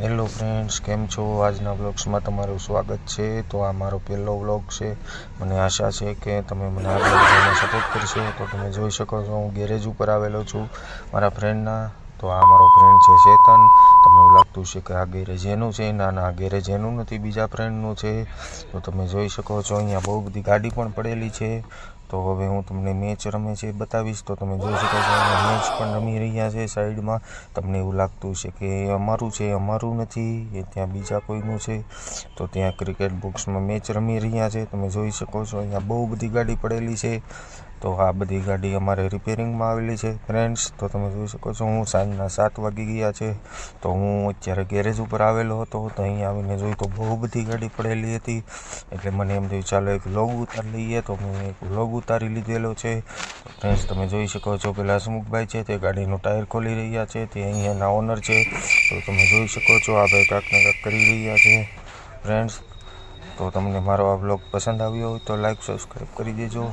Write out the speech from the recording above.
Hello friends, કેમ છો? આજના વ્લોગ્સમાં તમારું સ્વાગત છે. તો આ મારો પહેલો વ્લોગ છે. મને આશા છે કે તમે મને આ વ્લોગમાં સપોર્ટ કરશો. તો તમે જોઈ શકો છો હું ગેરેજ ઉપર આવેલો છું મારા ફ્રેન્ડના. તો આ મારો ફ્રેન્ડ છે ચેતન. તમને એવું લાગતું છે કે આ ગેરેજ એનું છે. ના ના, ગેરેજ એનું નથી, બીજા ફ્રેન્ડનું છે. તો તમે જોઈ શકો છો અહીંયા બહુ બધી ગાડી પણ પડેલી છે. તો હવે હું તમને મેચ રમે છે બતાવીશ. તો તમે જોઈ શકો છો અહીંયા મેચ પણ રમી રહ્યા છે સાઈડમાં. તમને એવું લાગતું છે કે એ અમારું છે, અમારું નથી, એ ત્યાં બીજા કોઈનું છે. તો ત્યાં ક્રિકેટ બોક્સમાં મેચ રમી રહ્યા છે. તમે જોઈ શકો છો અહીંયા બહુ બધી ગાડી પડેલી છે. તો આ બધી ગાડી અમારે રિપેરિંગમાં આવેલી છે ફ્રેન્ડ્સ. તો તમે જોઈ શકો છો હું સાંજના 7 વાગી ગયા છે. તો હું અત્યારે ગેરેજ ઉપર આવેલો હતો. તો અહીંયા આવીને જોઈ તો બહુ બધી ગાડી પડેલી હતી. એટલે મને એમ થયું ચાલો એક વ્લોગ ઉતારી લઈએ. તો મેં એક વ્લોગ ઉતારી લીધેલો છે. ફ્રેન્ડ્સ, તમે જોઈ શકો છો પેલા હસમુખભાઈ છે તે ગાડીનું ટાયર ખોલી રહ્યા છે. તે અહીંયાના ઓનર છે. તો તમે જોઈ શકો છો આ ભાઈ કાંક ને કાંક કરી રહ્યા છે ફ્રેન્ડ્સ. તો તમને મારો આ વ્લોગ પસંદ આવ્યો હોય તો લાઈક સબસ્ક્રાઈબ કરી દેજો.